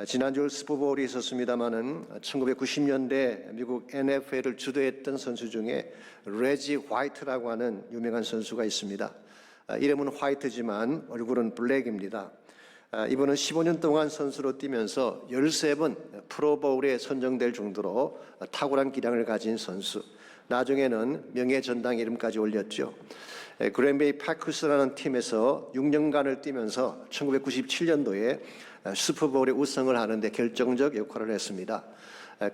지난주 슈퍼볼이 있었습니다마는 1990년대 미국 NFL을 주도했던 선수 중에 레지 화이트라고 하는 유명한 선수가 있습니다. 이름은 화이트지만 얼굴은 블랙입니다. 이분은 15년 동안 선수로 뛰면서 13번 프로볼에 선정될 정도로 탁월한 기량을 가진 선수. 나중에는 명예전당 이름까지 올렸죠. 그랜베이 패커스라는 팀에서 6년간을 뛰면서 1997년도에 슈퍼볼의 우승을 하는데 결정적 역할을 했습니다.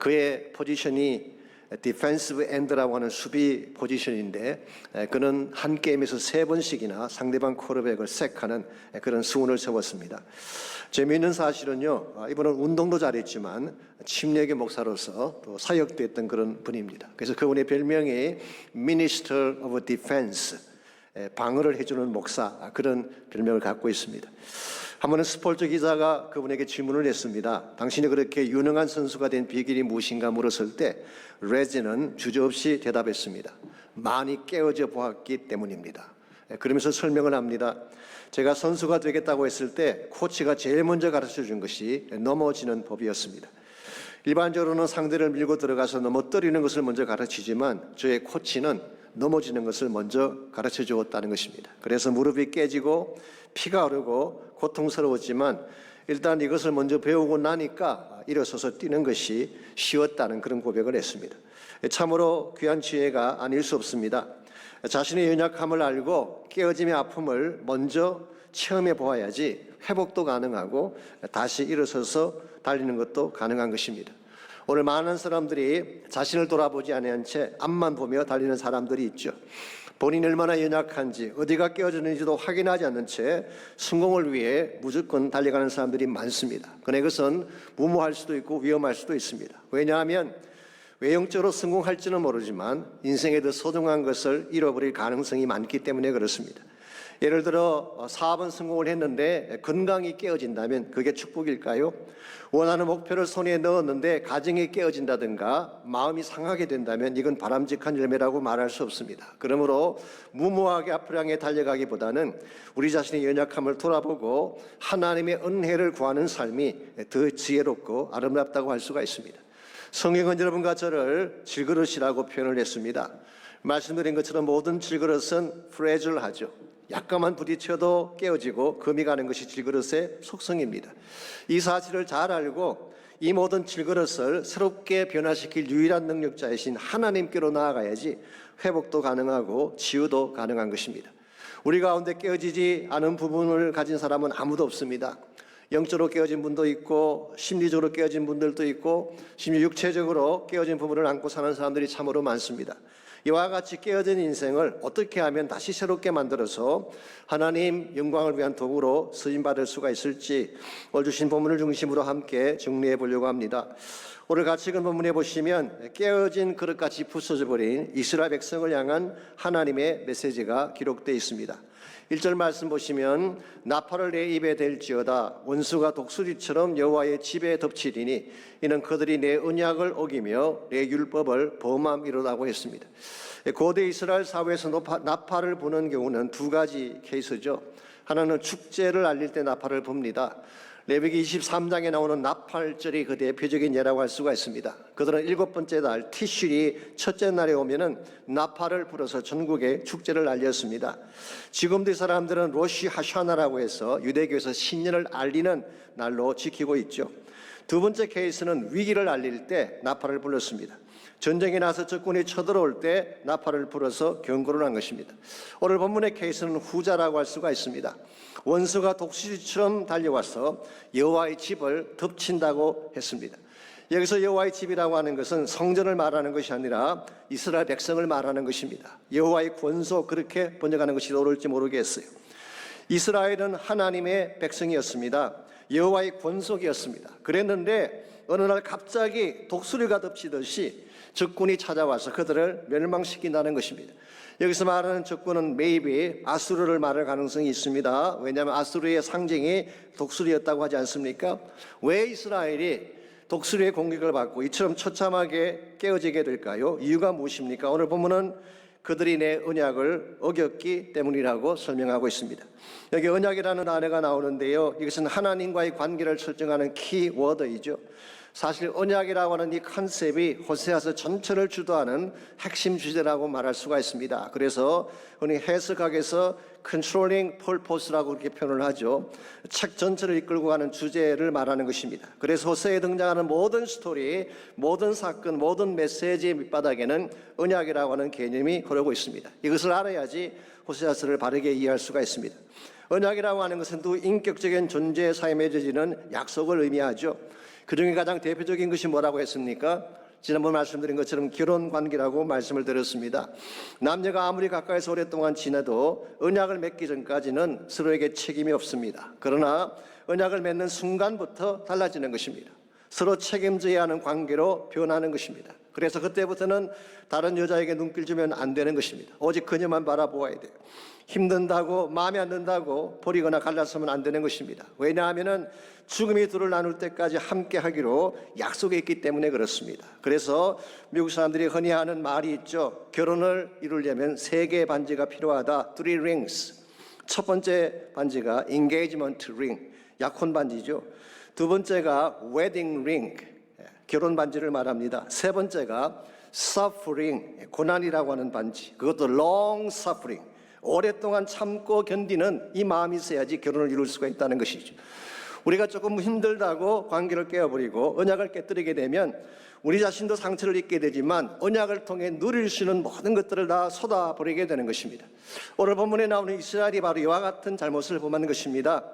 그의 포지션이 디펜시브 엔드라고 하는 수비 포지션인데 그는 한 게임에서 3번씩이나 상대방 쿼터백을 색하는 그런 수훈을 세웠습니다. 재미있는 사실은요, 이분은 운동도 잘했지만 침례교 목사로서 또 사역도 했던 그런 분입니다. 그래서 그분의 별명이 Minister of Defense, 방어를 해주는 목사, 그런 별명을 갖고 있습니다. 한 번은 스포츠 기자가 그분에게 질문을 했습니다. 당신이 그렇게 유능한 선수가 된 비결이 무엇인가 물었을 때 레지는 주저없이 대답했습니다. 많이 깨어져 보았기 때문입니다. 그러면서 설명을 합니다. 제가 선수가 되겠다고 했을 때 코치가 제일 먼저 가르쳐준 것이 넘어지는 법이었습니다. 일반적으로는 상대를 밀고 들어가서 넘어뜨리는 것을 먼저 가르치지만 저의 코치는 넘어지는 것을 먼저 가르쳐 주었다는 것입니다. 그래서 무릎이 깨지고 피가 흐르고 고통스러웠지만 일단 이것을 먼저 배우고 나니까 일어서서 뛰는 것이 쉬웠다는 그런 고백을 했습니다. 참으로 귀한 지혜가 아닐 수 없습니다. 자신의 연약함을 알고 깨어짐의 아픔을 먼저 체험해 보아야지 회복도 가능하고 다시 일어서서 달리는 것도 가능한 것입니다. 오늘 많은 사람들이 자신을 돌아보지 않은 채 앞만 보며 달리는 사람들이 있죠. 본인이 얼마나 연약한지 어디가 깨어졌는지도 확인하지 않는 채 성공을 위해 무조건 달려가는 사람들이 많습니다. 그러나 이것은 무모할 수도 있고 위험할 수도 있습니다. 왜냐하면 외형적으로 성공할지는 모르지만 인생에 더 소중한 것을 잃어버릴 가능성이 많기 때문에 그렇습니다. 예를 들어 사업은 성공을 했는데 건강이 깨어진다면 그게 축복일까요? 원하는 목표를 손에 넣었는데 가정이 깨어진다든가 마음이 상하게 된다면 이건 바람직한 열매라고 말할 수 없습니다. 그러므로 무모하게 앞을 향해 달려가기보다는 우리 자신의 연약함을 돌아보고 하나님의 은혜를 구하는 삶이 더 지혜롭고 아름답다고 할 수가 있습니다. 성경은 여러분과 저를 질그릇이라고 표현을 했습니다. 말씀드린 것처럼 모든 질그릇은 프레줄하죠. 약간만 부딪혀도 깨어지고 금이 가는 것이 질그릇의 속성입니다. 이 사실을 잘 알고 이 모든 질그릇을 새롭게 변화시킬 유일한 능력자이신 하나님께로 나아가야지 회복도 가능하고 치유도 가능한 것입니다. 우리 가운데 깨어지지 않은 부분을 가진 사람은 아무도 없습니다. 영적으로 깨어진 분도 있고 심리적으로 깨어진 분들도 있고 심지어 육체적으로 깨어진 부분을 안고 사는 사람들이 참으로 많습니다. 이와 같이 깨어진 인생을 어떻게 하면 다시 새롭게 만들어서 하나님 영광을 위한 도구로 쓰임받을 수가 있을지 오늘 주신 본문을 중심으로 함께 정리해 보려고 합니다. 오늘 같이 읽은 본문에 보시면 깨어진 그릇같이 부서져 버린 이스라엘 백성을 향한 하나님의 메시지가 기록되어 있습니다. 1절 말씀 보시면 나팔을 내 입에 댈지어다 원수가 독수리처럼 여호와의 집에 덮치리니 이는 그들이 내 언약을 어기며 내 율법을 범함이로라고 했습니다. 고대 이스라엘 사회에서 나팔을 부는 경우는 두 가지 케이스죠. 하나는 축제를 알릴 때 나팔을 붑니다. 레위기 23장에 나오는 나팔절이 그 대표적인 예라고 할 수가 있습니다. 그들은 7번째 달 티슈리 첫째 날에 오면은 나팔을 불어서 전국에 축제를 알렸습니다. 지금도 이 사람들은 로시 하샤나라고 해서 유대교에서 신년을 알리는 날로 지키고 있죠. 두 번째 케이스는 위기를 알릴 때 나팔을 불렀습니다. 전쟁이 나서 적군이 쳐들어올 때 나팔을 불어서 경고를 한 것입니다. 오늘 본문의 케이스는 후자라고 할 수가 있습니다. 원수가 독수리처럼 달려와서 여호와의 집을 덮친다고 했습니다. 여기서 여호와의 집이라고 하는 것은 성전을 말하는 것이 아니라 이스라엘 백성을 말하는 것입니다. 여호와의 권소 그렇게 번역하는 것이 옳을지 모르겠어요. 이스라엘은 하나님의 백성이었습니다. 여호와의 권속이었습니다. 그랬는데 어느 날 갑자기 독수리가 덮치듯이 적군이 찾아와서 그들을 멸망시킨다는 것입니다. 여기서 말하는 적군은 maybe 아수르를 말할 가능성이 있습니다. 왜냐하면 아수르의 상징이 독수리였다고 하지 않습니까? 왜 이스라엘이 독수리의 공격을 받고 이처럼 처참하게 깨어지게 될까요? 이유가 무엇입니까? 오늘 보면은 그들이 내 언약을 어겼기 때문이라고 설명하고 있습니다. 여기 언약이라는 단어가 나오는데요, 이것은 하나님과의 관계를 설정하는 키워드이죠. 사실 언약이라고 하는 이 컨셉이 호세아서 전체를 주도하는 핵심 주제라고 말할 수가 있습니다. 그래서 흔히 해석학에서 controlling purpose라고 그렇게 표현을 하죠. 책 전체를 이끌고 가는 주제를 말하는 것입니다. 그래서 호세아에 등장하는 모든 스토리, 모든 사건, 모든 메시지의 밑바닥에는 언약이라고 하는 개념이 흐르고 있습니다. 이것을 알아야지 호세아서를 바르게 이해할 수가 있습니다. 언약이라고 하는 것은 또 인격적인 존재 사이에 맺어지는 약속을 의미하죠. 그 중에 가장 대표적인 것이 뭐라고 했습니까? 지난번 말씀드린 것처럼 결혼관계라고 말씀을 드렸습니다. 남녀가 아무리 가까이서 오랫동안 지내도 언약을 맺기 전까지는 서로에게 책임이 없습니다. 그러나 언약을 맺는 순간부터 달라지는 것입니다. 서로 책임져야 하는 관계로 변하는 것입니다. 그래서 그때부터는 다른 여자에게 눈길 주면 안 되는 것입니다. 오직 그녀만 바라보아야 돼요. 힘든다고 마음에 안 든다고 버리거나 갈라서면 안 되는 것입니다. 왜냐하면 죽음이 둘을 나눌 때까지 함께 하기로 약속해 있기 때문에 그렇습니다. 그래서 미국 사람들이 흔히 하는 말이 있죠. 결혼을 이루려면 3개의 반지가 필요하다. 3 rings. 첫 번째 반지가 engagement ring, 약혼 반지죠. 두 번째가 wedding ring, 결혼 반지를 말합니다. 세 번째가 suffering, 고난이라고 하는 반지, 그것도 long suffering, 오랫동안 참고 견디는 이 마음이 있어야지 결혼을 이룰 수가 있다는 것이죠. 우리가 조금 힘들다고 관계를 깨어버리고 언약을 깨뜨리게 되면 우리 자신도 상처를 입게 되지만 언약을 통해 누릴 수 있는 모든 것들을 다 쏟아버리게 되는 것입니다. 오늘 본문에 나오는 이스라엘이 바로 이와 같은 잘못을 범하는 것입니다.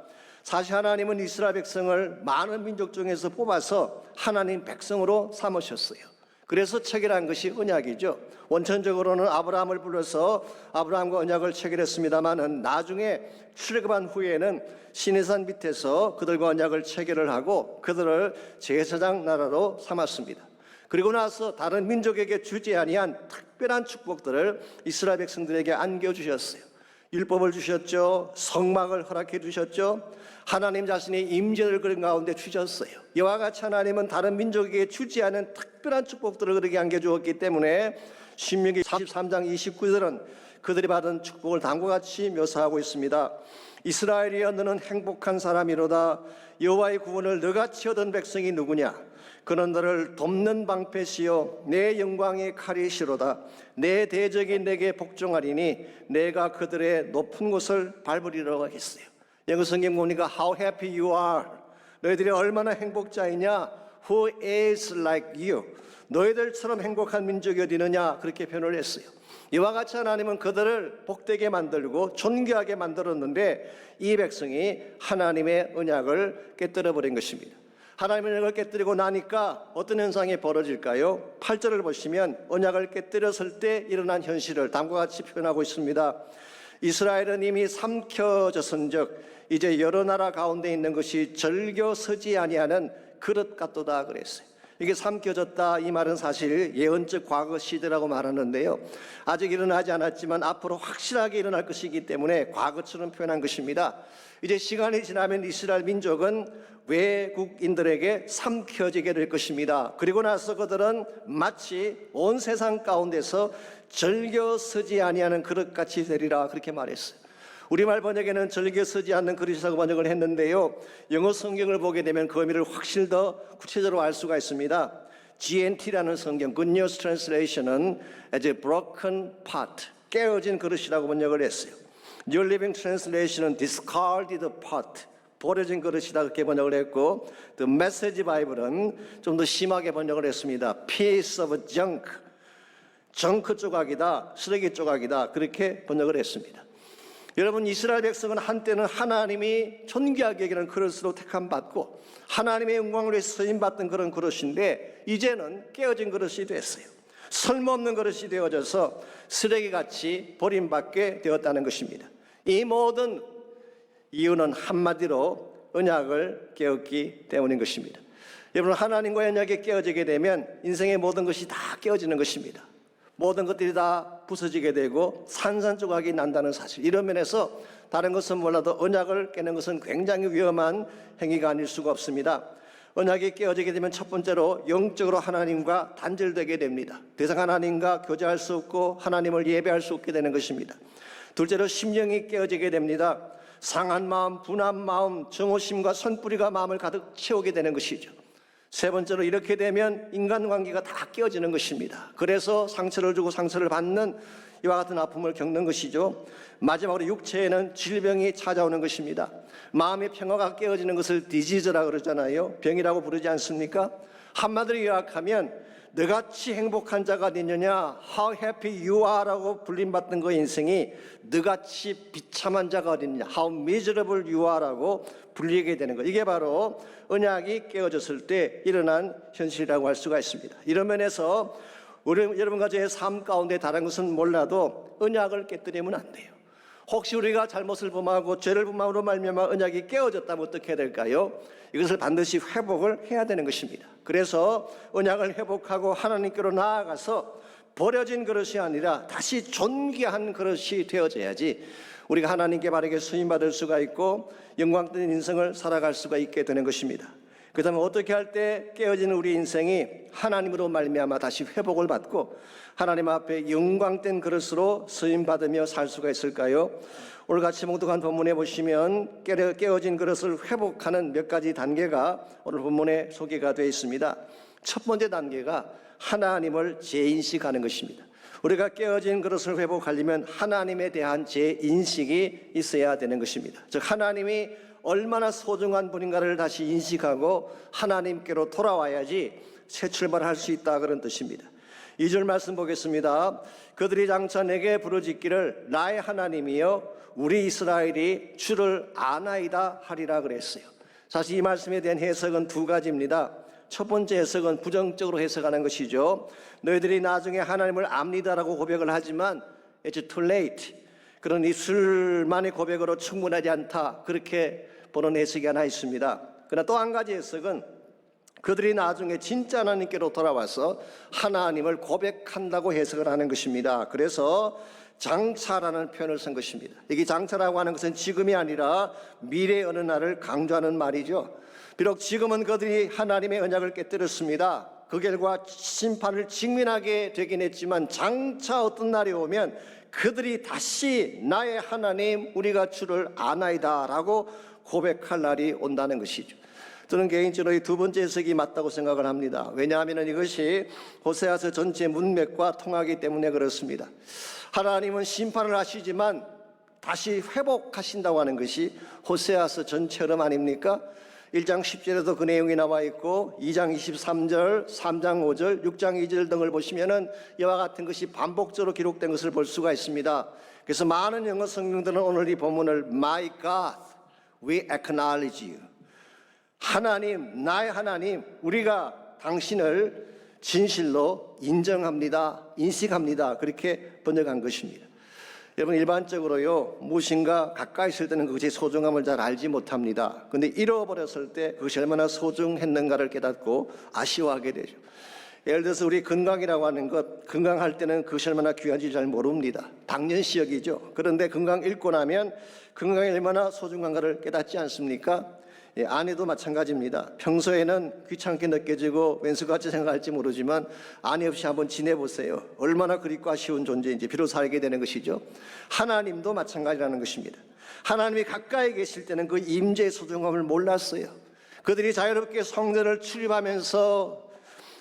사실 하나님은 이스라엘 백성을 많은 민족 중에서 뽑아서 하나님 백성으로 삼으셨어요. 그래서 체결한 것이 언약이죠. 원천적으로는 아브라함을 불러서 아브라함과 언약을 체결했습니다마는 나중에 출애굽한 후에는 시내산 밑에서 그들과 언약을 체결을 하고 그들을 제사장 나라로 삼았습니다. 그리고 나서 다른 민족에게 주지 아니한 특별한 축복들을 이스라엘 백성들에게 안겨주셨어요. 율법을 주셨죠. 성막을 허락해 주셨죠. 하나님 자신의 임재를 그런 가운데 주셨어요. 이와 같이 하나님은 다른 민족에게 주지 않은 특별한 축복들을 그들에게 안겨주었기 때문에 신명기 43장 29절은 그들이 받은 축복을 다음과 같이 묘사하고 있습니다. 이스라엘이여 너는 행복한 사람이로다. 여호와의 구원을 너같이 얻은 백성이 누구냐? 그는 너를 돕는 방패시요 내 영광의 칼이시로다. 내 대적이 내게 복종하리니 내가 그들의 높은 곳을 밟으리라고 하겠어요. 영어 성경 보니까 How happy you are. 너희들이 얼마나 행복자이냐. Who is like you. 너희들처럼 행복한 민족이 어디 있느냐. 그렇게 표현을 했어요. 이와 같이 하나님은 그들을 복되게 만들고 존귀하게 만들었는데 이 백성이 하나님의 언약을 깨뜨려버린 것입니다. 하나님의 언약을 깨뜨리고 나니까 어떤 현상이 벌어질까요? 8절을 보시면 언약을 깨뜨렸을 때 일어난 현실을 다음과 같이 표현하고 있습니다. 이스라엘은 이미 삼켜졌은즉 이제 여러 나라 가운데 있는 것이 절겨 서지 아니하는 그릇 같도다 그랬어요. 이게 삼켜졌다 이 말은 사실 예언적 과거 시대라고 말하는데요. 아직 일어나지 않았지만 앞으로 확실하게 일어날 것이기 때문에 과거처럼 표현한 것입니다. 이제 시간이 지나면 이스라엘 민족은 외국인들에게 삼켜지게 될 것입니다. 그리고 나서 그들은 마치 온 세상 가운데서 절겨 서지 아니하는 그릇같이 되리라 그렇게 말했어요. 우리말 번역에는 절겨 서지 않는 그릇이라고 번역을 했는데요. 영어 성경을 보게 되면 그 의미를 확실히 더 구체적으로 알 수가 있습니다. GNT라는 성경, Good News Translation은 as a broken pot, 깨어진 그릇이라고 번역을 했어요. New Living Translation은 discarded pot, 버려진 그릇이다 그렇게 번역을 했고, The Message Bible은 좀 더 심하게 번역을 했습니다. Piece of junk, 정크 조각이다, 쓰레기 조각이다 그렇게 번역을 했습니다. 여러분, 이스라엘 백성은 한때는 하나님이 존귀하게 여기는 그릇으로 택함받고 하나님의 영광을 위해서 쓰임받던 그런 그릇인데 이제는 깨어진 그릇이 됐어요. 쓸모없는 그릇이 되어져서 쓰레기같이 버림받게 되었다는 것입니다. 이 모든 이유는 한마디로 언약을 깨었기 때문인 것입니다. 여러분, 하나님과의 언약이 깨어지게 되면 인생의 모든 것이 다 깨어지는 것입니다. 모든 것들이 다 부서지게 되고 산산조각이 난다는 사실, 이런 면에서 다른 것은 몰라도 언약을 깨는 것은 굉장히 위험한 행위가 아닐 수가 없습니다. 언약이 깨어지게 되면 첫 번째로 영적으로 하나님과 단절되게 됩니다. 더 이상 하나님과 교제할 수 없고 하나님을 예배할 수 없게 되는 것입니다. 둘째로 심령이 깨어지게 됩니다. 상한 마음, 분한 마음, 정오심과 선뿌리가 마음을 가득 채우게 되는 것이죠. 세 번째로 이렇게 되면 인간관계가 다 깨어지는 것입니다. 그래서 상처를 주고 상처를 받는 이와 같은 아픔을 겪는 것이죠. 마지막으로 육체에는 질병이 찾아오는 것입니다. 마음의 평화가 깨어지는 것을 디지즈라고 그러잖아요. 병이라고 부르지 않습니까? 한마디로 요약하면 너같이 행복한 자가 어디 있느냐, How happy you are 라고 불림받던 그 인생이 너같이 비참한 자가 어디 있느냐, How miserable you are 라고 불리게 되는 것. 이게 바로 언약이 깨어졌을 때 일어난 현실이라고 할 수가 있습니다. 이런 면에서 여러분과 저의 삶 가운데 다른 것은 몰라도 언약을 깨뜨리면 안 돼요. 혹시 우리가 잘못을 범하고 죄를 범함으로 말미암아 언약이 깨어졌다면 어떻게 해야 될까요? 이것을 반드시 회복을 해야 되는 것입니다. 그래서 언약을 회복하고 하나님께로 나아가서 버려진 그릇이 아니라 다시 존귀한 그릇이 되어져야지 우리가 하나님께 바르게 수임받을 수가 있고 영광된 인생을 살아갈 수가 있게 되는 것입니다. 그 다음에 어떻게 할 때 깨어지는 우리 인생이 하나님으로 말미암아 다시 회복을 받고 하나님 앞에 영광된 그릇으로 쓰임받으며 살 수가 있을까요? 오늘 같이 묵독한 본문에 보시면 깨어진 그릇을 회복하는 몇 가지 단계가 오늘 본문에 소개가 되어 있습니다. 첫 번째 단계가 하나님을 재인식하는 것입니다. 우리가 깨어진 그릇을 회복하려면 하나님에 대한 재인식이 있어야 되는 것입니다. 즉 하나님이 얼마나 소중한 분인가를 다시 인식하고 하나님께로 돌아와야지 새 출발할 수 있다, 그런 뜻입니다. 2절 말씀 보겠습니다. 그들이 장차 내게 부르짖기를 나의 하나님이여 우리 이스라엘이 주를 아나이다 하리라 그랬어요. 사실 이 말씀에 대한 해석은 두 가지입니다. 첫 번째 해석은 부정적으로 해석하는 것이죠. 너희들이 나중에 하나님을 압니다라고 고백을 하지만 It's too late. 그런 입술만의 고백으로 충분하지 않다, 그렇게 보는 해석이 하나 있습니다. 그러나 또 한 가지 해석은 그들이 나중에 진짜 하나님께로 돌아와서 하나님을 고백한다고 해석을 하는 것입니다. 그래서 장차라는 표현을 쓴 것입니다. 이게 장차라고 하는 것은 지금이 아니라 미래의 어느 날을 강조하는 말이죠. 비록 지금은 그들이 하나님의 언약을 깨뜨렸습니다. 그 결과 심판을 직면하게 되긴 했지만 장차 어떤 날이 오면 그들이 다시 나의 하나님 우리가 주를 아나이다 라고 고백할 날이 온다는 것이죠. 저는 개인적으로 이 두 번째 해석이 맞다고 생각을 합니다. 왜냐하면 이것이 호세아서 전체 문맥과 통하기 때문에 그렇습니다. 하나님은 심판을 하시지만 다시 회복하신다고 하는 것이 호세아서 전체 흐름 아닙니까? 1장 10절에도 그 내용이 나와 있고 2장 23절, 3장 5절, 6장 2절 등을 보시면은 이와 같은 것이 반복적으로 기록된 것을 볼 수가 있습니다. 그래서 많은 영어 성경들은 오늘 이 본문을 My God, we acknowledge you. 하나님, 나의 하나님, 우리가 당신을 진실로 인정합니다, 인식합니다, 그렇게 번역한 것입니다. 여러분, 일반적으로요, 무엇인가 가까이 있을 때는 그것의 소중함을 잘 알지 못합니다. 그런데 잃어버렸을 때 그것이 얼마나 소중했는가를 깨닫고 아쉬워하게 되죠. 예를 들어서 우리 건강이라고 하는 것, 건강할 때는 그것이 얼마나 귀한지 잘 모릅니다. 당연시 여기죠. 그런데 건강 잃고 나면 건강이 얼마나 소중한가를 깨닫지 않습니까? 예, 아내도 마찬가지입니다. 평소에는 귀찮게 느껴지고 왼수같이 생각할지 모르지만 아내 없이 한번 지내보세요. 얼마나 그립고 아쉬운 존재인지 비로소 알게 되는 것이죠. 하나님도 마찬가지라는 것입니다. 하나님이 가까이 계실 때는 그 임재의 소중함을 몰랐어요. 그들이 자유롭게 성전을 출입하면서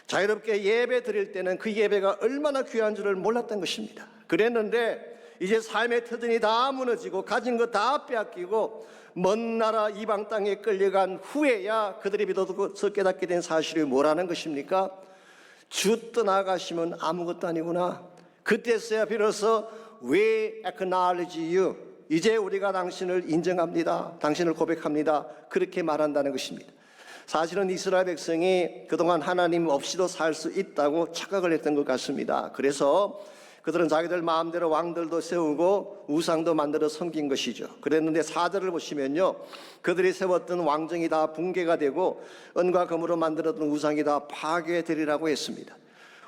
자유롭게 예배 드릴 때는 그 예배가 얼마나 귀한 줄을 몰랐던 것입니다. 그랬는데 이제 삶의 터전이 다 무너지고 가진 거 다 빼앗기고 먼 나라 이방 땅에 끌려간 후에야 그들이 비로소 깨닫게 된 사실이 뭐라는 것입니까? 주 떠나가시면 아무것도 아니구나. 그때서야 비로소 We acknowledge you. 이제 우리가 당신을 인정합니다, 당신을 고백합니다, 그렇게 말한다는 것입니다. 사실은 이스라엘 백성이 그동안 하나님 없이도 살 수 있다고 착각을 했던 것 같습니다. 그래서 그들은 자기들 마음대로 왕들도 세우고 우상도 만들어 섬긴 것이죠. 그랬는데 4절을 보시면요, 그들이 세웠던 왕정이 다 붕괴가 되고 은과 금으로 만들었던 우상이 다 파괴되리라고 했습니다.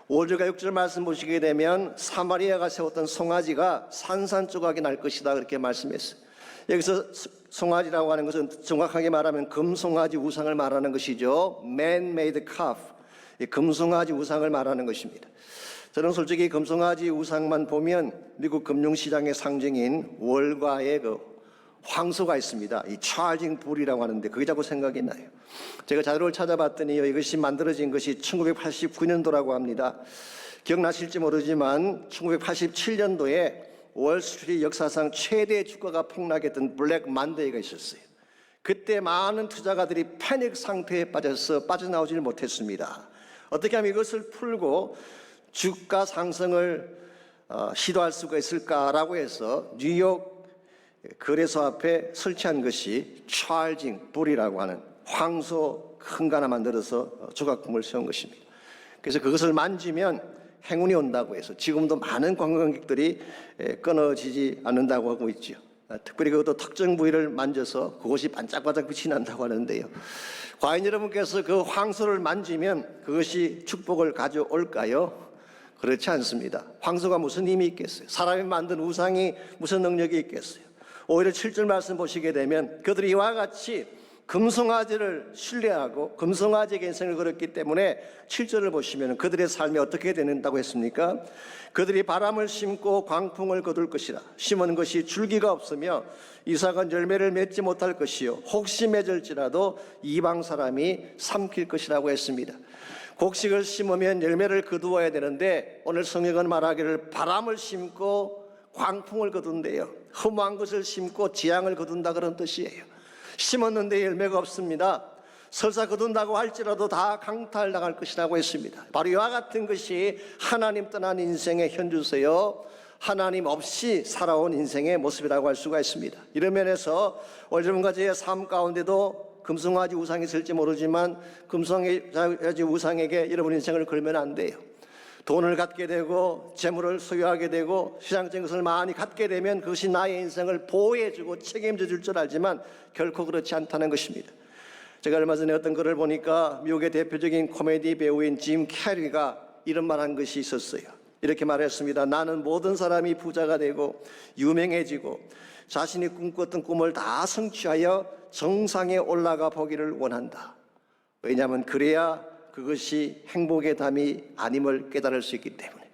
5절과 6절 말씀 보시게 되면 사마리아가 세웠던 송아지가 산산조각이 날 것이다, 그렇게 말씀했어요. 여기서 송아지라고 하는 것은 정확하게 말하면 금송아지 우상을 말하는 것이죠. Man-made calf, 금송아지 우상을 말하는 것입니다. 저는 솔직히 금송아지 우상만 보면 미국 금융시장의 상징인 월가의 그 황소가 있습니다. 이 찰징 불이라고 하는데 그게 자꾸 생각이 나요. 제가 자료를 찾아봤더니요, 이것이 만들어진 것이 1989년도라고 합니다. 기억나실지 모르지만 1987년도에 월스트리트 역사상 최대 주가가 폭락했던 블랙 만데이가 있었어요. 그때 많은 투자가들이 패닉 상태에 빠져서 빠져나오질 못했습니다. 어떻게 하면 이것을 풀고 주가 상승을 시도할 수가 있을까라고 해서 뉴욕 거래소 앞에 설치한 것이 찰징 불이라고 하는 황소 큰 거 하나 만들어서 조각품을 세운 것입니다. 그래서 그것을 만지면 행운이 온다고 해서 지금도 많은 관광객들이 끊어지지 않는다고 하고 있죠. 특별히 그것도 특정 부위를 만져서 그것이 반짝반짝 빛이 난다고 하는데요. 과연 여러분께서 그 황소를 만지면 그것이 축복을 가져올까요? 그렇지 않습니다. 황소가 무슨 힘이 있겠어요? 사람이 만든 우상이 무슨 능력이 있겠어요? 오히려 7절 말씀 보시게 되면 그들이 이와 같이 금송아지를 신뢰하고 금송아지에게 인생을 걸었기 때문에 7절을 보시면 그들의 삶이 어떻게 되는다고 했습니까? 그들이 바람을 심고 광풍을 거둘 것이라. 심은 것이 줄기가 없으며 이삭은 열매를 맺지 못할 것이요 혹시 맺을지라도 이방 사람이 삼킬 것이라고 했습니다. 곡식을 심으면 열매를 거두어야 되는데 오늘 성경은 말하기를 바람을 심고 광풍을 거둔대요. 허무한 것을 심고 재앙을 거둔다 그런 뜻이에요. 심었는데 열매가 없습니다. 설사 거둔다고 할지라도 다 강탈당할 것이라고 했습니다. 바로 이와 같은 것이 하나님 떠난 인생의 현주세요. 하나님 없이 살아온 인생의 모습이라고 할 수가 있습니다. 이런 면에서 오늘 여러분과 저의 삶 가운데도 금송아지 우상이 있을지 모르지만 금송아지 우상에게 여러분 인생을 걸면 안 돼요. 돈을 갖게 되고 재물을 소유하게 되고 세상적인 것을 많이 갖게 되면 그것이 나의 인생을 보호해주고 책임져 줄 줄 알지만 결코 그렇지 않다는 것입니다. 제가 얼마 전에 어떤 글을 보니까 미국의 대표적인 코미디 배우인 짐 캐리가 이런 말한 것이 있었어요. 이렇게 말했습니다. 나는 모든 사람이 부자가 되고 유명해지고 자신이 꿈꿨던 꿈을 다 성취하여 정상에 올라가 보기를 원한다. 왜냐하면 그래야 그것이 행복의 담이 아님을 깨달을 수 있기 때문에.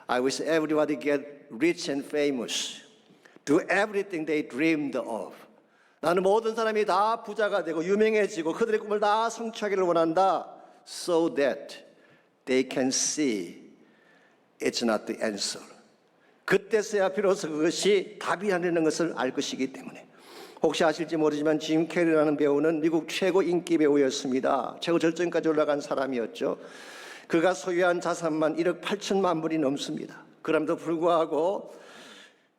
I wish everybody get rich and famous. Do everything they dreamed of. 나는 모든 사람이 다 부자가 되고 유명해지고 그들의 꿈을 다 성취하기를 원한다. So that they can see it's not the answer. 그때서야 비로소 그것이 답이 아니라는 것을 알 것이기 때문에. 혹시 아실지 모르지만 짐 캐리라는 배우는 미국 최고 인기 배우였습니다. 최고 절정까지 올라간 사람이었죠. 그가 소유한 자산만 1억 8천만 불이 넘습니다. 그럼에도 불구하고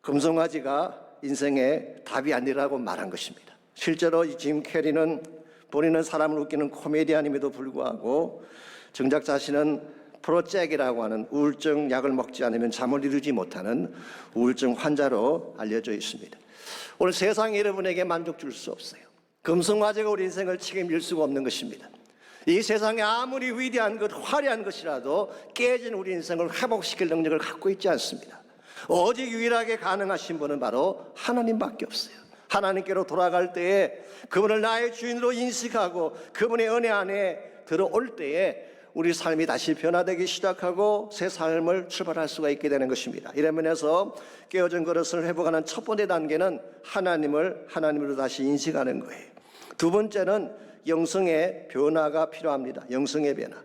금송아지가 인생의 답이 아니라고 말한 것입니다. 실제로 짐 캐리는 본인은 사람을 웃기는 코미디언임에도 불구하고 정작 자신은 프로잭이라고 하는 우울증 약을 먹지 않으면 잠을 이루지 못하는 우울증 환자로 알려져 있습니다. 오늘 세상이 여러분에게 만족 줄 수 없어요. 금송아지가 우리 인생을 책임질 수가 없는 것입니다. 이 세상에 아무리 위대한 것, 화려한 것이라도 깨진 우리 인생을 회복시킬 능력을 갖고 있지 않습니다. 오직 유일하게 가능하신 분은 바로 하나님밖에 없어요. 하나님께로 돌아갈 때에 그분을 나의 주인으로 인식하고 그분의 은혜 안에 들어올 때에 우리 삶이 다시 변화되기 시작하고 새 삶을 출발할 수가 있게 되는 것입니다. 이런 면에서 깨어진 그릇을 회복하는 첫 번째 단계는 하나님을 하나님으로 다시 인식하는 거예요. 두 번째는 영성의 변화가 필요합니다. 영성의 변화.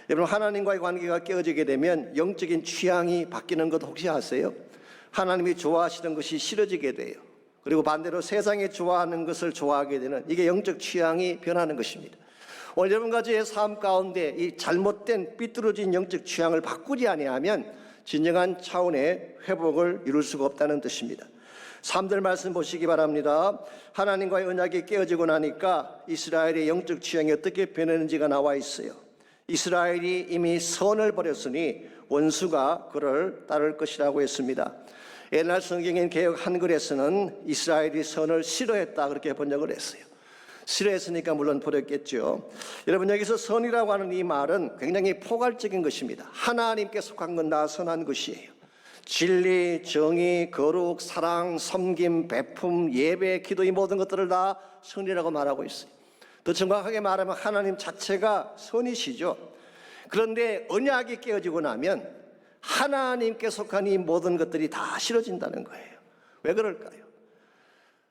여러분, 하나님과의 관계가 깨어지게 되면 영적인 취향이 바뀌는 것 혹시 아세요? 하나님이 좋아하시는 것이 싫어지게 돼요. 그리고 반대로 세상이 좋아하는 것을 좋아하게 되는, 이게 영적 취향이 변하는 것입니다. 오늘 여러분과 저의 삶 가운데 이 잘못된 삐뚤어진 영적 취향을 바꾸지 아니하면 진정한 차원의 회복을 이룰 수가 없다는 뜻입니다. 3절 말씀 보시기 바랍니다. 하나님과의 언약이 깨어지고 나니까 이스라엘의 영적 취향이 어떻게 변했는지가 나와 있어요. 이스라엘이 이미 선을 버렸으니 원수가 그를 따를 것이라고 했습니다. 옛날 성경인 개역 한글에서는 이스라엘이 선을 싫어했다 그렇게 번역을 했어요. 싫어했으니까 물론 버렸겠죠. 여러분, 여기서 선이라고 하는 이 말은 굉장히 포괄적인 것입니다. 하나님께 속한 건 다 선한 것이에요. 진리, 정의, 거룩, 사랑, 섬김, 베품, 예배, 기도 이 모든 것들을 다 선이라고 말하고 있어요. 더 정확하게 말하면 하나님 자체가 선이시죠. 그런데 언약이 깨어지고 나면 하나님께 속한 이 모든 것들이 다 싫어진다는 거예요. 왜 그럴까요?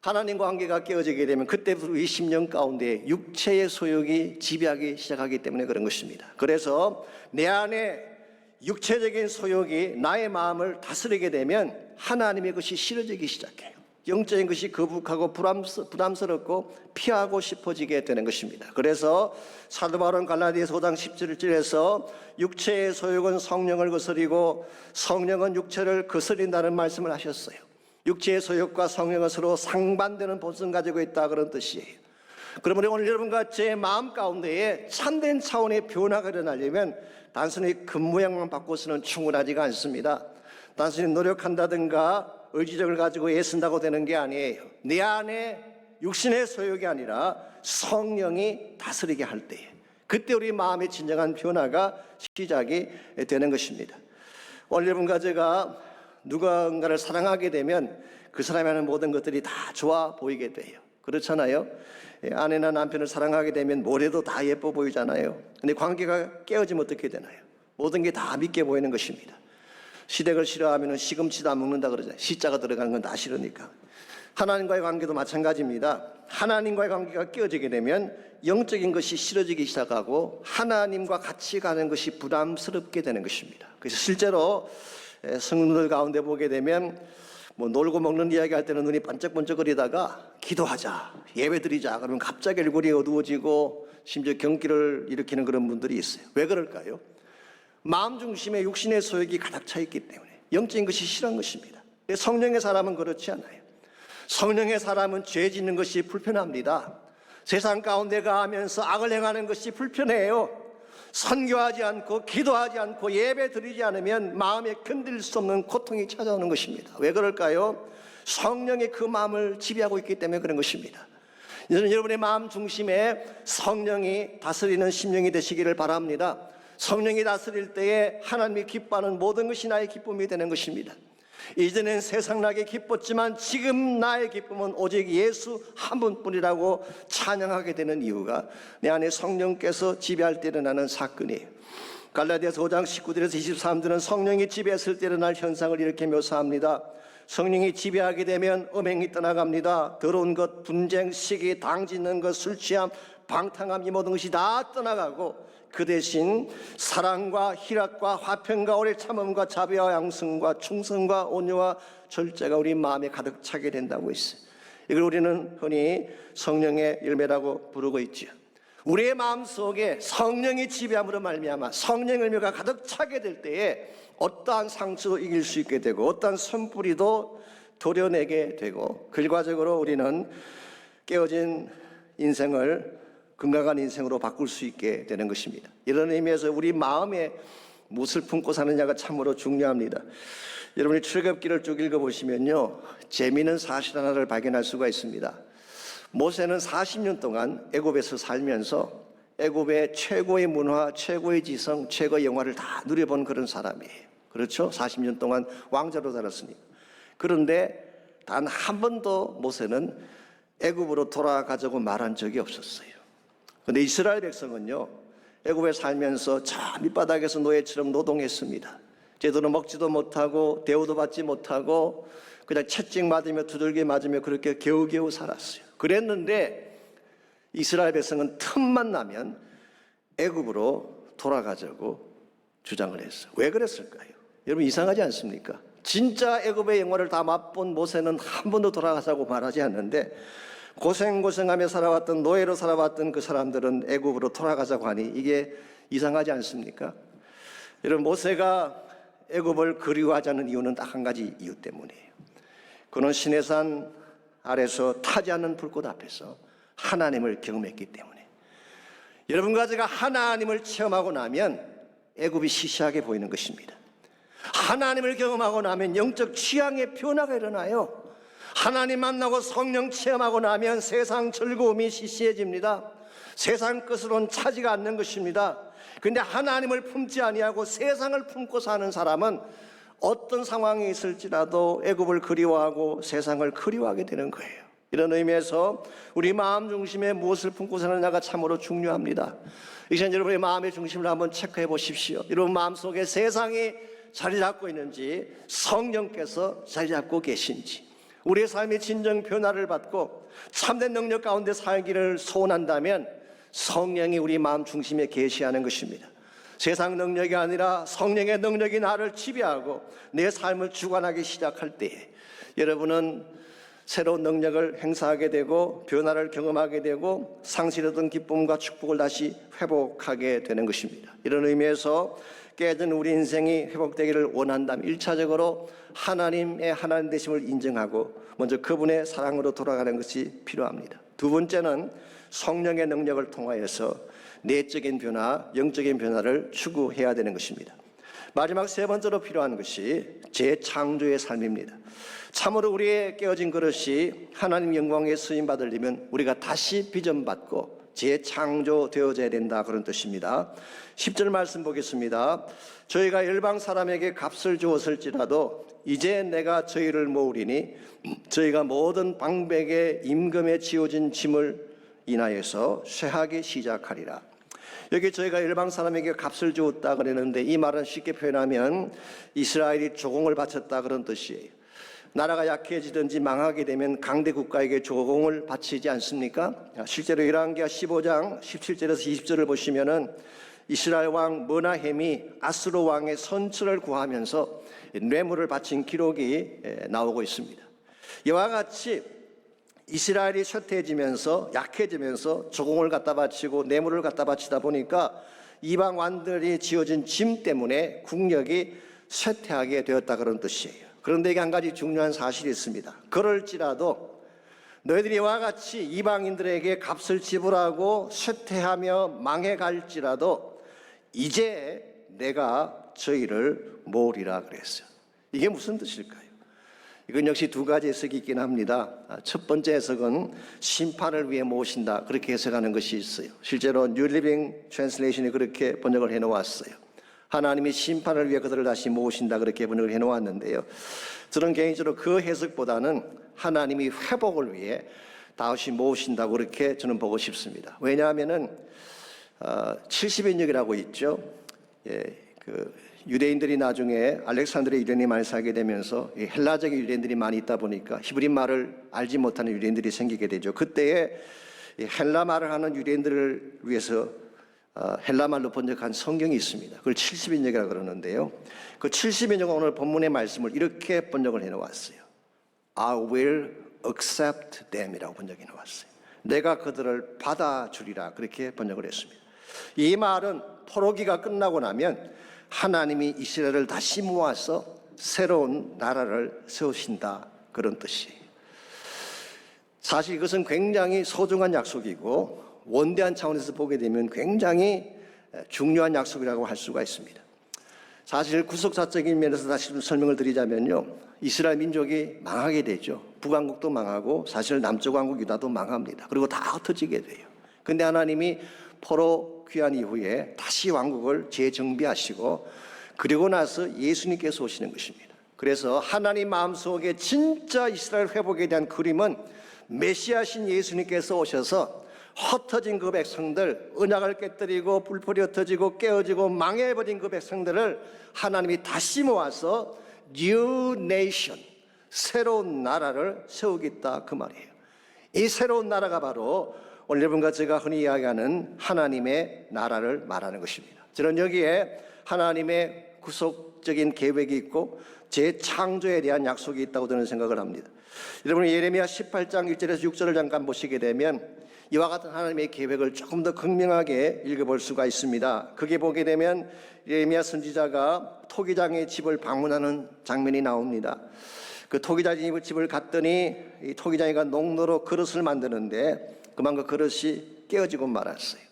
하나님과 관계가 깨어지게 되면 그때부터 우리 심령 가운데 육체의 소욕이 지배하기 시작하기 때문에 그런 것입니다. 그래서 내 안에 육체적인 소욕이 나의 마음을 다스리게 되면 하나님의 것이 싫어지기 시작해요. 영적인 것이 거북하고 부담스럽고 피하고 싶어지게 되는 것입니다. 그래서 사도 바울은 갈라디아서 5장 17절에서 육체의 소욕은 성령을 거스리고 성령은 육체를 거스린다는 말씀을 하셨어요. 육체의 소욕과 성령은 서로 상반되는 본성을 가지고 있다, 그런 뜻이에요. 그러므로 오늘 여러분과 제 마음 가운데에 참된 차원의 변화가 일어나려면 단순히 겉모양만 바꿔서는 충분하지가 않습니다. 단순히 노력한다든가 의지력을 가지고 애쓴다고 되는 게 아니에요. 내 안에 육신의 소욕이 아니라 성령이 다스리게 할 때에 그때 우리 마음의 진정한 변화가 시작이 되는 것입니다. 오늘 여러분과 제가 누군가를 사랑하게 되면 그 사람이 하는 모든 것들이 다 좋아 보이게 돼요. 그렇잖아요. 아내나 남편을 사랑하게 되면 뭘 해도 다 예뻐 보이잖아요. 근데 관계가 깨어지면 어떻게 되나요? 모든 게 다 믿게 보이는 것입니다. 시댁을 싫어하면 시금치도 안 먹는다 그러잖아요. 시자가 들어가는 건 다 싫으니까. 하나님과의 관계도 마찬가지입니다. 하나님과의 관계가 깨어지게 되면 영적인 것이 싫어지기 시작하고 하나님과 같이 가는 것이 부담스럽게 되는 것입니다. 그래서 실제로 성도들 가운데 보게 되면 뭐 놀고 먹는 이야기 할 때는 눈이 반짝반짝거리다가 기도하자, 예배드리자 그러면 갑자기 얼굴이 어두워지고 심지어 경기를 일으키는 그런 분들이 있어요. 왜 그럴까요? 마음 중심에 육신의 소욕이 가득 차 있기 때문에 영적인 것이 싫은 것입니다. 성령의 사람은 그렇지 않아요. 성령의 사람은 죄 짓는 것이 불편합니다. 세상 가운데 가면서 악을 행하는 것이 불편해요. 선교하지 않고 기도하지 않고 예배 드리지 않으면 마음에 견딜 수 없는 고통이 찾아오는 것입니다. 왜 그럴까요? 성령이 그 마음을 지배하고 있기 때문에 그런 것입니다. 저는 여러분의 마음 중심에 성령이 다스리는 심령이 되시기를 바랍니다. 성령이 다스릴 때에 하나님이 기뻐하는 모든 것이 나의 기쁨이 되는 것입니다. 이전엔 세상 나게 기뻤지만 지금 나의 기쁨은 오직 예수 한 분뿐이라고 찬양하게 되는 이유가 내 안에 성령께서 지배할 때 일어나는 사건이에요. 갈라디아서 5장 19절에서 23절은 성령이 지배했을 때 일어날 현상을 이렇게 묘사합니다. 성령이 지배하게 되면 음행이 떠나갑니다. 더러운 것, 분쟁, 시기, 당짓는 것, 술 취함, 방탕함 이 모든 것이 다 떠나가고 그 대신 사랑과 희락과 화평과 오래 참음과 자비와 양승과 충성과 온유와 절제가 우리 마음에 가득 차게 된다고 했어요. 이걸 우리는 흔히 성령의 열매라고 부르고 있죠. 우리의 마음속에 성령이 지배함으로 말미암아 성령의 열매가 가득 차게 될 때에 어떠한 상처도 이길 수 있게 되고 어떠한 선뿌리도 도려내게 되고 결과적으로 우리는 깨어진 인생을 건강한 인생으로 바꿀 수 있게 되는 것입니다. 이런 의미에서 우리 마음에 무엇을 품고 사느냐가 참으로 중요합니다. 여러분이 출애굽기를 쭉 읽어보시면요, 재미있는 사실 하나를 발견할 수가 있습니다. 모세는 40년 동안 애굽에서 살면서 애굽의 최고의 문화, 최고의 지성, 최고의 영화를 다 누려본 그런 사람이에요. 그렇죠? 40년 동안 왕자로 살았으니까. 그런데 단 한 번도 모세는 애굽으로 돌아가자고 말한 적이 없었어요. 그런데 이스라엘 백성은요, 애굽에 살면서 저 밑바닥에서 노예처럼 노동했습니다. 제대로 먹지도 못하고 대우도 받지 못하고 그냥 채찍 맞으며 두들겨 맞으며 그렇게 겨우겨우 살았어요. 그랬는데 이스라엘 백성은 틈만 나면 애굽으로 돌아가자고 주장을 했어요. 왜 그랬을까요? 여러분 이상하지 않습니까? 진짜 애굽의 영화를 다 맛본 모세는 한 번도 돌아가자고 말하지 않는데 고생고생하며 살아왔던 노예로 살아왔던 그 사람들은 애굽으로 돌아가자고 하니 이게 이상하지 않습니까? 여러분 모세가 애굽을 그리워하지 않는 이유는 딱 한 가지 이유 때문이에요. 그는 시내산 아래서 타지 않는 불꽃 앞에서 하나님을 경험했기 때문에. 여러분과 제가 하나님을 체험하고 나면 애굽이 시시하게 보이는 것입니다. 하나님을 경험하고 나면 영적 취향의 변화가 일어나요. 하나님 만나고 성령 체험하고 나면 세상 즐거움이 시시해집니다. 세상 것으로는 차지가 않는 것입니다. 그런데 하나님을 품지 아니하고 세상을 품고 사는 사람은 어떤 상황이 있을지라도 애굽을 그리워하고 세상을 그리워하게 되는 거예요. 이런 의미에서 우리 마음 중심에 무엇을 품고 사느냐가 참으로 중요합니다. 이 시간 여러분의 마음의 중심을 한번 체크해 보십시오. 여러분 마음속에 세상이 자리 잡고 있는지, 성령께서 자리 잡고 계신지, 우리의 삶이 진정 변화를 받고 참된 능력 가운데 살기를 소원한다면 성령이 우리 마음 중심에 계시하는 것입니다. 세상 능력이 아니라 성령의 능력이 나를 지배하고 내 삶을 주관하기 시작할 때에 여러분은 새로운 능력을 행사하게 되고 변화를 경험하게 되고 상실했던 기쁨과 축복을 다시 회복하게 되는 것입니다. 이런 의미에서 깨진 우리 인생이 회복되기를 원한다면 1차적으로 하나님의 하나님 되심을 인정하고 먼저 그분의 사랑으로 돌아가는 것이 필요합니다. 두 번째는 성령의 능력을 통하여서 내적인 변화, 영적인 변화를 추구해야 되는 것입니다. 마지막 세 번째로 필요한 것이 재창조의 삶입니다. 참으로 우리의 깨어진 그릇이 하나님 영광에 쓰임 받으려면 우리가 다시 비전받고 재창조되어져야 된다, 그런 뜻입니다. 10절 말씀 보겠습니다. 저희가 열방 사람에게 값을 주었을지라도 이제 내가 저희를 모으리니 저희가 모든 방백의 임금에 지어진 짐을 인하여서 쇠하기 시작하리라. 여기 저희가 열방 사람에게 값을 주었다 그랬는데 이 말은 쉽게 표현하면 이스라엘이 조공을 바쳤다, 그런 뜻이에요. 나라가 약해지든지 망하게 되면 강대 국가에게 조공을 바치지 않습니까? 실제로 열왕기하 15장 17절에서 20절을 보시면은 이스라엘 왕 머나헴이 아스로 왕의 선처를 구하면서 뇌물을 바친 기록이 나오고 있습니다. 이와 같이 이스라엘이 쇠퇴해지면서 약해지면서 조공을 갖다 바치고 뇌물을 갖다 바치다 보니까 이방 왕들이 지어진 짐 때문에 국력이 쇠퇴하게 되었다, 그런 뜻이에요. 그런데 이게 한 가지 중요한 사실이 있습니다. 그럴지라도 너희들이 이와 같이 이방인들에게 값을 지불하고 쇠퇴하며 망해갈지라도 이제 내가 저희를 모으리라 그랬어요. 이게 무슨 뜻일까요? 이건 역시 두 가지 해석이 있긴 합니다. 첫 번째 해석은 심판을 위해 모으신다, 그렇게 해석하는 것이 있어요. 실제로 뉴 리빙 트랜슬레이션이 그렇게 번역을 해놓았어요. 하나님이 심판을 위해 그들을 다시 모으신다, 그렇게 번역을 해놓았는데요. 저는 개인적으로 그 해석보다는 하나님이 회복을 위해 다시 모으신다고 그렇게 저는 보고 싶습니다. 왜냐하면은 70인역이라고 있죠. 유대인들이 나중에 알렉산드리아 유대인이 많이 살게 되면서 헬라적인 유대인들이 많이 있다 보니까 히브리 말을 알지 못하는 유대인들이 생기게 되죠. 그때에 헬라 말을 하는 유대인들을 위해서 헬라 말로 번역한 성경이 있습니다. 그걸 70인역이라고 그러는데요. 그 70인역은 오늘 본문의 말씀을 이렇게 번역을 해놓았어요. I will accept them 이라고 번역해 놓았어요. 내가 그들을 받아주리라, 그렇게 번역을 했습니다. 이 말은 포로기가 끝나고 나면 하나님이 이스라엘을 다시 모아서 새로운 나라를 세우신다, 그런 뜻이에요. 사실 이것은 굉장히 소중한 약속이고 원대한 차원에서 보게 되면 굉장히 중요한 약속이라고 할 수가 있습니다. 사실 구속사적인 면에서 다시 좀 설명을 드리자면요, 이스라엘 민족이 망하게 되죠. 북왕국도 망하고 사실 남쪽 왕국 유다도 망합니다. 그리고 다 흩어지게 돼요. 그런데 하나님이 포로 귀환 이후에 다시 왕국을 재정비하시고 그리고 나서 예수님께서 오시는 것입니다. 그래서 하나님 마음속에 진짜 이스라엘 회복에 대한 그림은 메시아신 예수님께서 오셔서 흩어진 그 백성들, 언약을 깨뜨리고 불풀이 흩어지고 깨어지고 망해버린 그 백성들을 하나님이 다시 모아서 New Nation, 새로운 나라를 세우겠다, 그 말이에요. 이 새로운 나라가 바로 오늘 여러분과 제가 흔히 이야기하는 하나님의 나라를 말하는 것입니다. 저는 여기에 하나님의 구속적인 계획이 있고 재창조에 대한 약속이 있다고 저는 생각을 합니다. 여러분 예레미야 18장 1절에서 6절을 잠깐 보시게 되면 이와 같은 하나님의 계획을 조금 더 극명하게 읽어볼 수가 있습니다. 거기에 보게 되면 예레미야 선지자가 토기장의 집을 방문하는 장면이 나옵니다. 그 토기장의 집을 갔더니 이 토기장이가 농로로 그릇을 만드는데 그만 그 그릇이 깨어지고 말았어요.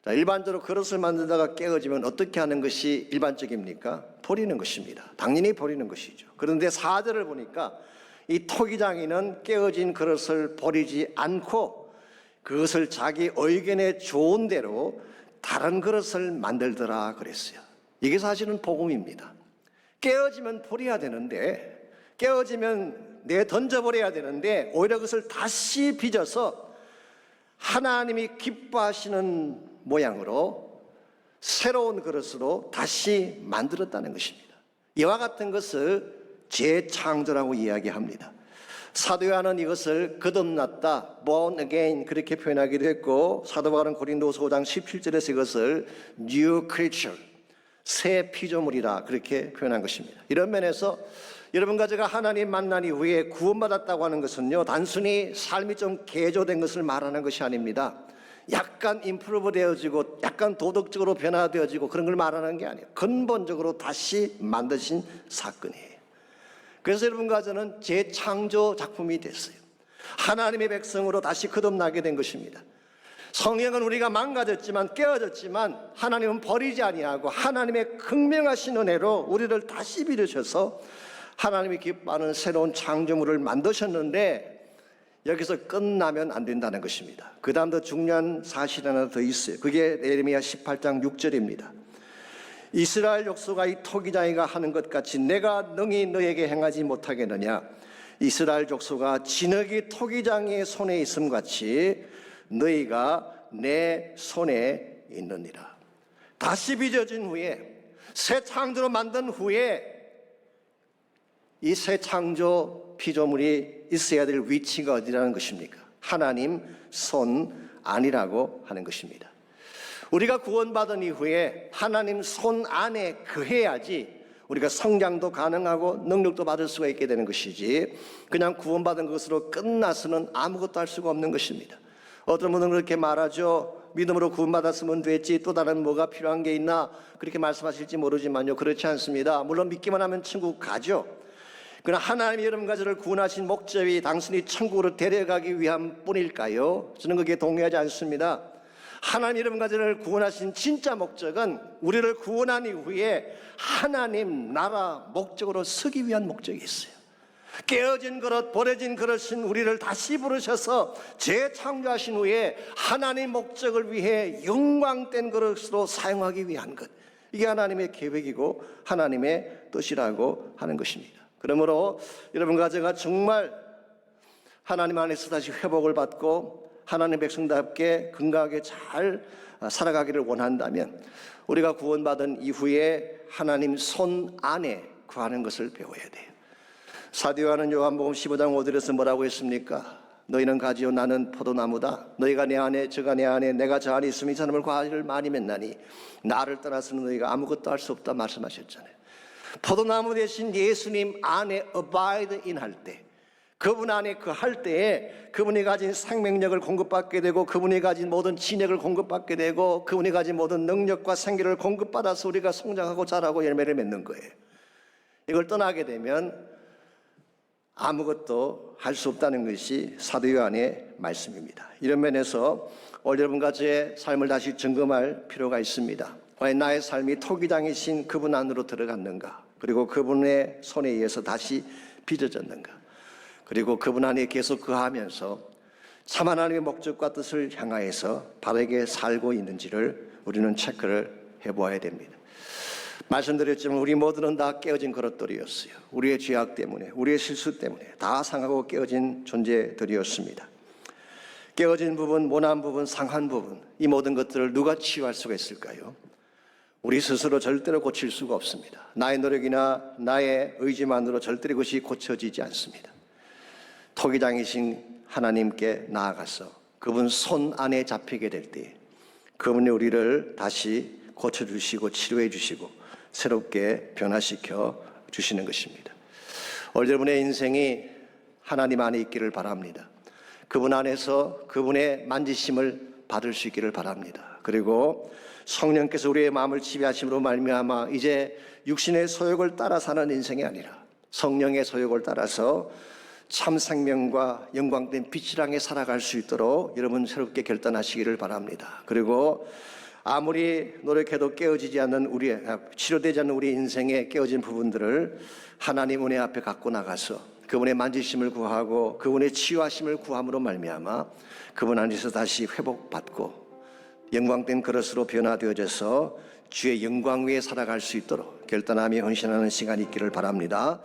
자, 일반적으로 그릇을 만들다가 깨어지면 어떻게 하는 것이 일반적입니까? 버리는 것입니다. 당연히 버리는 것이죠. 그런데 4절을 보니까 이 토기장이는 깨어진 그릇을 버리지 않고 그것을 자기 의견에 좋은 대로 다른 그릇을 만들더라 그랬어요. 이게 사실은 복음입니다. 깨어지면 버려야 되는데, 깨어지면 내던져버려야 되는데 오히려 그것을 다시 빚어서 하나님이 기뻐하시는 모양으로 새로운 그릇으로 다시 만들었다는 것입니다. 이와 같은 것을 재창조라고 이야기합니다. 사도 요한은 이것을 거듭났다, born again 그렇게 표현하기도 했고, 사도 바울은 고린도서 5장 17절에서 이것을 new creature, 새 피조물이라 그렇게 표현한 것입니다. 이런 면에서 여러분과 제가 하나님 만난 이후에 구원받았다고 하는 것은요, 단순히 삶이 좀 개조된 것을 말하는 것이 아닙니다. 약간 임프루브 되어지고 약간 도덕적으로 변화되어지고 그런 걸 말하는 게 아니에요. 근본적으로 다시 만드신 사건이에요. 그래서 여러분과 저는 재창조 작품이 됐어요. 하나님의 백성으로 다시 거듭나게 된 것입니다. 성령은 우리가 망가졌지만 깨어졌지만 하나님은 버리지 아니하고 하나님의 극명하신 은혜로 우리를 다시 빚으셔서 하나님이 기뻐하는 새로운 창조물을 만드셨는데, 여기서 끝나면 안 된다는 것입니다. 그 다음 더 중요한 사실 하나 더 있어요. 그게 예레미야 18장 6절입니다. 이스라엘 족속아, 이 토기장이가 하는 것 같이 내가 능히 너에게 행하지 못하겠느냐. 이스라엘 족속아, 진흙이 토기장의 손에 있음 같이 너희가 내 손에 있느니라. 다시 빚어진 후에, 새 창조로 만든 후에 이 새 창조 피조물이 있어야 될 위치가 어디라는 것입니까? 하나님 손 안이라고 하는 것입니다. 우리가 구원받은 이후에 하나님 손 안에 거해야지 우리가 성장도 가능하고 능력도 받을 수가 있게 되는 것이지, 그냥 구원받은 것으로 끝나서는 아무것도 할 수가 없는 것입니다. 어떤 분은 그렇게 말하죠. 믿음으로 구원받았으면 됐지 또 다른 뭐가 필요한 게 있나, 그렇게 말씀하실지 모르지만요, 그렇지 않습니다. 물론 믿기만 하면 천국 가죠. 그러나 하나님이 여러분과 저를 구원하신 목적이 단순히 천국으로 데려가기 위함 뿐일까요? 저는 거기에 동의하지 않습니다. 하나님 여러분과 저를 구원하신 진짜 목적은 우리를 구원한 이후에 하나님 나라 목적으로 서기 위한 목적이 있어요. 깨어진 그릇, 버려진 그릇인 우리를 다시 부르셔서 재창조하신 후에 하나님 목적을 위해 영광된 그릇으로 사용하기 위한 것, 이게 하나님의 계획이고 하나님의 뜻이라고 하는 것입니다. 그러므로 여러분과 제가 정말 하나님 안에서 다시 회복을 받고 하나님 백성답게 건강하게 잘 살아가기를 원한다면 우리가 구원받은 이후에 하나님 손 안에 구하는 것을 배워야 돼요. 사도 요한은 요한복음 15장 5절에서 뭐라고 했습니까? 너희는 가지요 나는 포도나무다. 너희가 내 안에 저가 내 안에 내가 저 안에 있으면 이 사람을 과일을 많이 맺나니 나를 떠나서는 너희가 아무것도 할 수 없다 말씀하셨잖아요. 포도나무 대신 예수님 안에 abide in 할 때, 그분 안에 그 할 때에 그분이 가진 생명력을 공급받게 되고 그분이 가진 모든 진액을 공급받게 되고 그분이 가진 모든 능력과 생기를 공급받아서 우리가 성장하고 자라고 열매를 맺는 거예요. 이걸 떠나게 되면 아무것도 할 수 없다는 것이 사도 요한의 말씀입니다. 이런 면에서 오늘 여러분과 저의 삶을 다시 점검할 필요가 있습니다. 과연 나의 삶이 토기장이신 그분 안으로 들어갔는가? 그리고 그분의 손에 의해서 다시 빚어졌는가? 그리고 그분 안에 계속 거하면서 참 하나님의 목적과 뜻을 향하여서 바르게 살고 있는지를 우리는 체크를 해보아야 됩니다. 말씀드렸지만 우리 모두는 다 깨어진 그릇들이었어요. 우리의 죄악 때문에, 우리의 실수 때문에 다 상하고 깨어진 존재들이었습니다. 깨어진 부분, 모난 부분, 상한 부분, 이 모든 것들을 누가 치유할 수가 있을까요? 우리 스스로 절대로 고칠 수가 없습니다. 나의 노력이나 나의 의지만으로 절대로 그것이 고쳐지지 않습니다. 토기장이신 하나님께 나아가서 그분 손 안에 잡히게 될 때 그분이 우리를 다시 고쳐주시고 치료해 주시고 새롭게 변화시켜 주시는 것입니다. 오늘 여러분의 인생이 하나님 안에 있기를 바랍니다. 그분 안에서 그분의 만지심을 받을 수 있기를 바랍니다. 그리고 성령께서 우리의 마음을 지배하심으로 말미암아 이제 육신의 소욕을 따라 사는 인생이 아니라 성령의 소욕을 따라서 참 생명과 영광된 빛을 향해 살아갈 수 있도록 여러분 새롭게 결단하시기를 바랍니다. 그리고 아무리 노력해도 깨어지지 않는 치료되지 않는 우리 인생의 깨어진 부분들을 하나님 은혜 앞에 갖고 나가서 그분의 만지심을 구하고 그분의 치유하심을 구함으로 말미암아 그분 안에서 다시 회복받고 영광된 그릇으로 변화되어져서 주의 영광 위에 살아갈 수 있도록 결단하며 헌신하는 시간이 있기를 바랍니다.